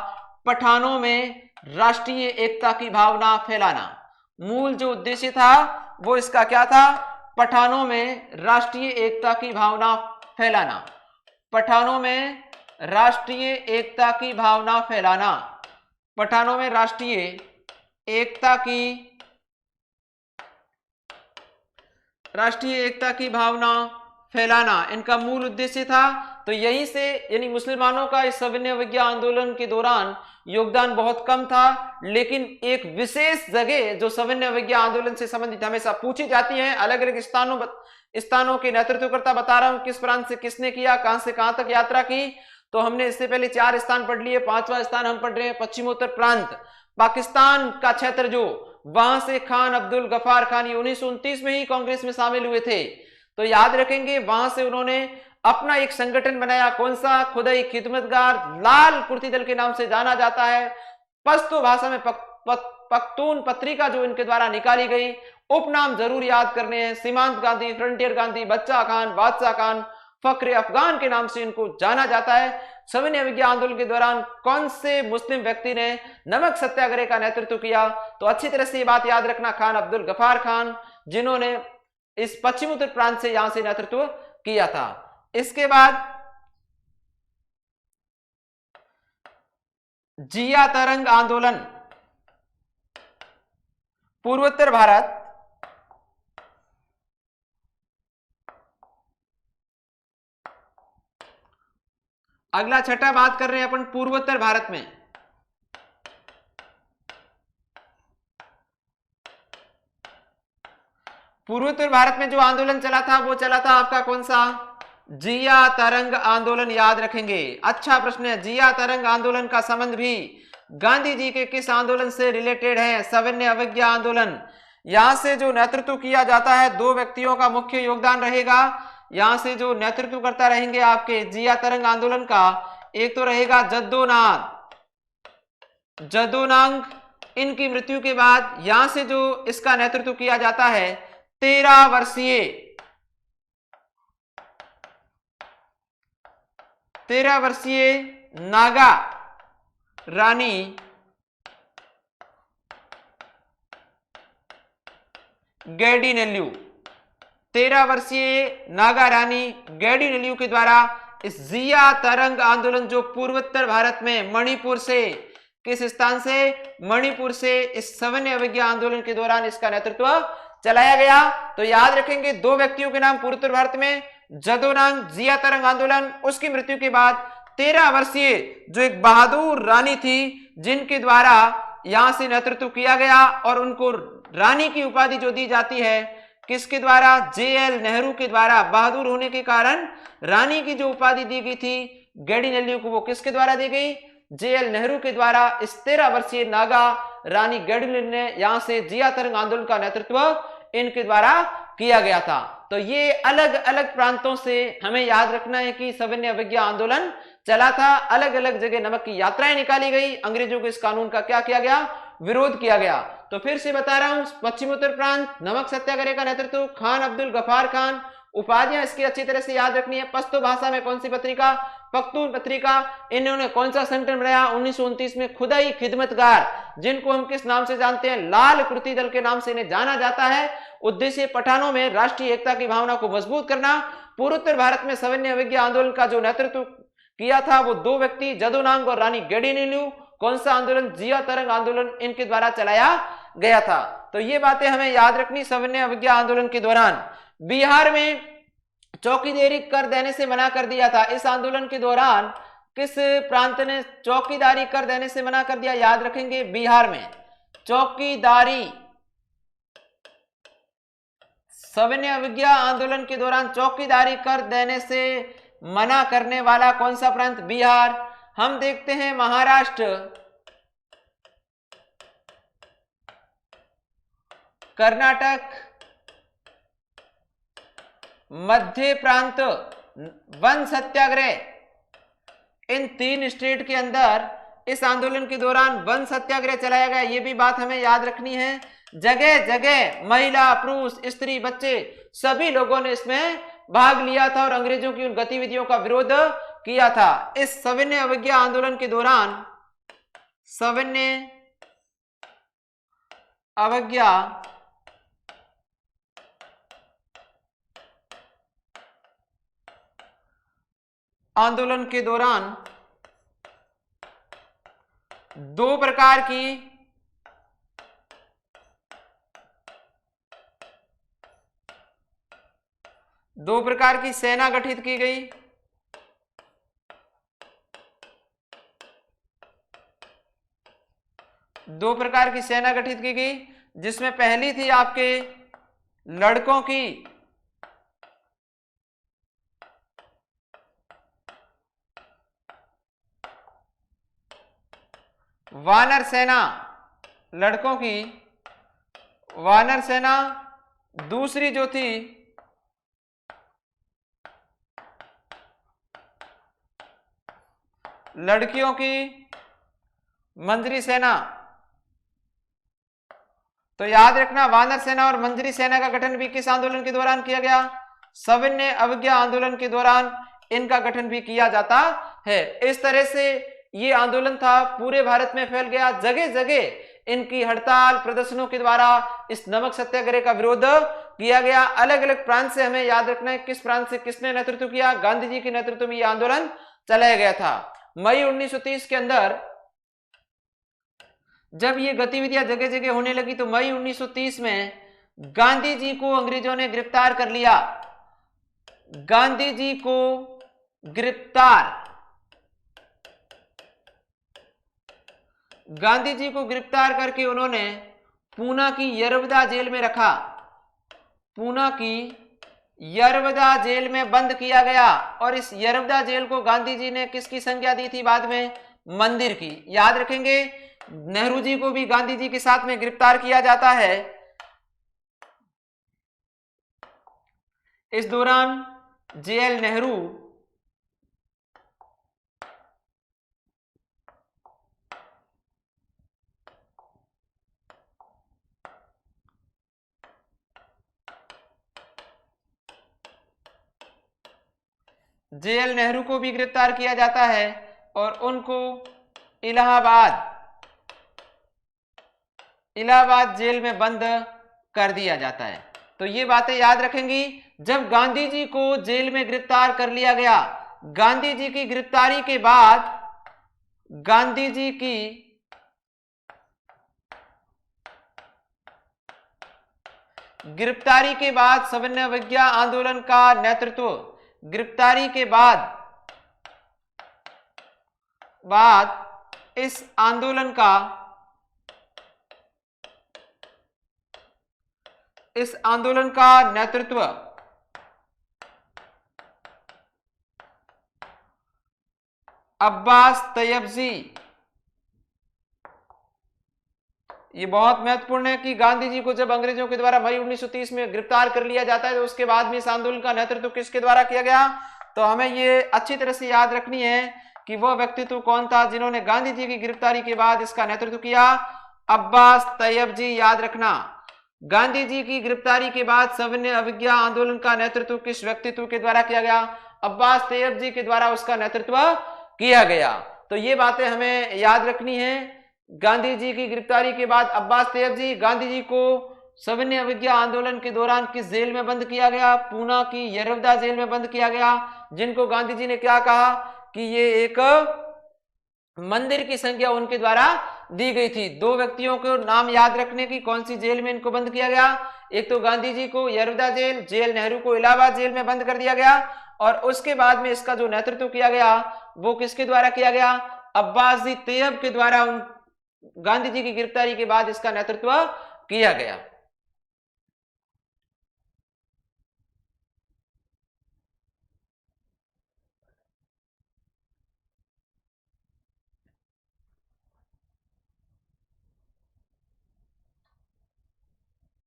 पठानों में राष्ट्रीय एकता की भावना फैलाना। मूल जो उद्देश्य था वो इसका क्या था? पठानों में राष्ट्रीय एकता की भावना फैलाना, पठानों में राष्ट्रीय एकता की भावना फैलाना, पठानों में राष्ट्रीय एकता की भावना फैलाना इनका मूल उद्देश्य था। तो यहीं से यानी मुसलमानों का इस सविनय अवज्ञा आंदोलन के दौरान योगदान बहुत कम था, लेकिन एक विशेष जगह जो सविनय अवज्ञा आंदोलन से संबंधित हमेशा पूछी जाती है, अलग अलग स्थानों के नेतृत्वकर्ता बता रहा हूं किस प्रांत से किसने किया, कहां से कहां तक यात्रा की। तो हमने इससे पहले 4 स्थान पढ़ लिए, 5वां स्थान हम पढ़ रहे हैं पश्चिमोत्तर प्रांत पाकिस्तान का क्षेत्र, जो वहां से खान अब्दुल गफार खान 1929 में ही कांग्रेस में शामिल हुए थे। तो याद रखेंगे, वहां से उन्होंने अपना एक संगठन बनाया। कौन सा? खुदाई खिदमतगार लाल कुर्ती दल के नाम से जाना जाता है। पश्तो भाषा में पख्तून पत्रिका जो इनके द्वारा निकाली गई। उपनाम जरूर याद करने हैं, सीमांत गांधी, फ्रंटियर गांधी, बच्चा खान, बादशाह खान, फक्र अफगान के नाम से इनको जाना जाता है। सविनय अवज्ञा आंदोलन के दौरान कौन से मुस्लिम व्यक्ति ने नमक सत्याग्रह का नेतृत्व किया? तो अच्छी तरह से ये बात याद रखना, खान अब्दुल गफार खान, जिन्होंने इस पश्चिम उत्तर प्रांत से यहां से नेतृत्व किया था। इसके बाद जिया तरंग आंदोलन, पूर्वोत्तर भारत, अगला छठा बात कर रहे हैं अपन पूर्वोत्तर भारत में। पूर्वोत्तर भारत में जो आंदोलन चला था वो चला था आपका कौन सा? जिया तरंग आंदोलन, याद रखेंगे। अच्छा प्रश्न है, जिया तरंग आंदोलन का संबंध भी गांधी जी के किस आंदोलन से रिलेटेड है? सविनय अवज्ञा आंदोलन। यहां से जो नेतृत्व किया जाता है, दो व्यक्तियों का मुख्य योगदान रहेगा। यहां से जो नेतृत्व करता रहेंगे आपके जिया तरंग आंदोलन का, एक तो रहेगा जदोनांग। इनकी मृत्यु के बाद यहां से जो इसका नेतृत्व किया जाता है 13 वर्षीय नागा रानी गैडिनेल्यू, 13 वर्षीय नागा रानी गैडिनेल्यू के द्वारा इस जिया तरंग आंदोलन, जो पूर्वोत्तर भारत में मणिपुर से, किस स्थान से? मणिपुर से, इस सविनय अवज्ञा आंदोलन के दौरान इसका नेतृत्व चलाया गया। तो याद रखेंगे दो व्यक्तियों के नाम पूर्वोत्तर भारत में, जदोनांग जिया तरंग आंदोलन, उसकी मृत्यु के बाद 13 वर्षीय जो एक बहादुर रानी थी, जिनके द्वारा यहां से नेतृत्व किया गया और उनको रानी की उपाधि जो दी जाती है, किसके द्वारा? JL नेहरू के द्वारा। बहादुर होने के कारण रानी की जो उपाधि दी गई थी गैडिनेल्यू को, वो किसके द्वारा दी गई? JL नेहरू के द्वारा। इस 13 वर्षीय नागा रानी गैडिनेल्यू ने यहां से जिया तरंग आंदोलन का नेतृत्व इनके द्वारा किया गया था। तो ये अलग अलग प्रांतों से हमें याद रखना है कि सविनय अवज्ञा आंदोलन चला था। अलग अलग जगह नमक की यात्राएं निकाली गई, अंग्रेजों के इस कानून का क्या किया गया? विरोध किया गया। तो फिर से बता रहा हूं, पश्चिमोत्तर प्रांत नमक सत्याग्रह का नेतृत्व खान अब्दुल गफार खान। उपाधियां इसकी अच्छी तरह से याद रखनी है। पश्तो भाषा में कौन सी पत्रिका? पख्तून पत्रिका। इन्होंने कौन सा संगठन बनाया? 1929 में खुदाई खिदमतगार, जिनको हम किस नाम से जानते हैं? लाल कुर्ती दल के नाम से इन्हें जाना जाता है। उद्देश्य पठानों में राष्ट्रीय एकता की भावना को मजबूत करना। पूर्वोत्तर भारत में सविनय अवज्ञा आंदोलन का जो नेतृत्व किया था वो दो व्यक्ति, जदोनांग और रानी गैडिनेल्यू। कौन सा आंदोलन? जिया तरंग आंदोलन, इनके द्वारा चलाया गया था। तो ये बातें हमें याद रखनी सविनय अवज्ञा आंदोलन के दौरान। बिहार में चौकीदारी कर देने से मना कर दिया था। इस आंदोलन के दौरान किस प्रांत ने चौकीदारी कर देने से मना कर दिया? याद रखेंगे बिहार में चौकीदारी, सविनय अवज्ञा आंदोलन के दौरान चौकीदारी कर देने से मना करने वाला कौन सा प्रांत? बिहार। हम देखते हैं महाराष्ट्र, कर्नाटक, मध्य प्रांत, वन सत्याग्रह। इन 3 स्टेट के अंदर इस आंदोलन के दौरान वन सत्याग्रह चलाया गया। ये भी बात हमें याद रखनी है। जगह जगह महिला, पुरुष, स्त्री, बच्चे सभी लोगों ने इसमें भाग लिया था और अंग्रेजों की उन गतिविधियों का विरोध किया था। इस सविनय अवज्ञा आंदोलन के दौरान, सविनय अवज्ञा आंदोलन के दौरान दो प्रकार की सेना गठित की गई। दो प्रकार की सेना गठित की गई, जिसमें पहली थी आपके लड़कों की वानर सेना, लड़कों की वानर सेना। दूसरी जो थी लड़कियों की मंजरी सेना। तो याद रखना, वानर सेना और मंजरी सेना का गठन भी किस आंदोलन के दौरान किया गया? सविनय अवज्ञा आंदोलन के दौरान इनका गठन भी किया जाता है। इस तरह से ये आंदोलन था, पूरे भारत में फैल गया। जगह जगह इनकी हड़ताल प्रदर्शनों के द्वारा इस नमक सत्याग्रह का विरोध किया गया। अलग अलग प्रांत से हमें याद रखना है किस प्रांत से किसने नेतृत्व किया। गांधी जी के नेतृत्व में यह आंदोलन चलाया गया था। मई 1930 के अंदर जब ये गतिविधियां जगह जगह होने लगी तो मई 1930 में गांधी जी को अंग्रेजों ने गिरफ्तार कर लिया। गांधी जी को गिरफ्तार करके उन्होंने पूना की यरवदा जेल में रखा। पूना की यरवदा जेल में बंद किया गया। और इस यरवदा जेल को गांधी जी ने किसकी संज्ञा दी थी बाद में? मंदिर की। याद रखेंगे, नेहरू जी को भी गांधी जी के साथ में गिरफ्तार किया जाता है। इस दौरान जेएल नेहरू जेएल नेहरू को भी गिरफ्तार किया जाता है और उनको इलाहाबाद जेल में बंद कर दिया जाता है। तो ये बातें याद रखेंगी। जब गांधी जी को जेल में गिरफ्तार कर लिया गया, गांधी जी की गिरफ्तारी के बाद सविनय अवज्ञा आंदोलन का नेतृत्व, गिरफ्तारी के बाद इस आंदोलन का नेतृत्व अब्बास तैयबजी। ये बहुत महत्वपूर्ण है कि गांधी जी को जब अंग्रेजों के द्वारा मई 1930 में गिरफ्तार कर लिया जाता है तो उसके बाद में इस आंदोलन का नेतृत्व किसके द्वारा किया गया? तो हमें ये अच्छी तरह से याद रखनी है कि वह व्यक्तित्व कौन था जिन्होंने गांधी जी की गिरफ्तारी के बाद इसका नेतृत्व किया? अब्बास तैयबजी। याद रखना, गांधी जी की गिरफ्तारी के बाद सविनय अवज्ञा आंदोलन का नेतृत्व किस व्यक्तित्व के द्वारा किया गया? अब्बास तैयबजी के द्वारा उसका नेतृत्व किया गया। तो ये बातें हमें याद रखनी है। गांधी जी की गिरफ्तारी के बाद अब्बास तैयबजी, गांधी जी को सविनय अवज्ञा आंदोलन के दौरान किस जेल में बंद किया गया? पूना की यरवदा जेल में बंद किया गया, जिनको गांधी जी ने क्या कहा कि ये एक मंदिर की संज्ञा उनके द्वारा दी गई थी। दो व्यक्तियों को नाम याद रखने की, कौन सी जेल में इनको बंद किया गया? एक तो गांधी जी को यरवदा जेल, जेएल नेहरू को इलाहाबाद जेल में बंद कर दिया गया और उसके बाद में इसका जो नेतृत्व किया गया वो किसके द्वारा किया गया? अब्बास जी तैयब के द्वारा गांधी जी की गिरफ्तारी के बाद इसका नेतृत्व किया गया।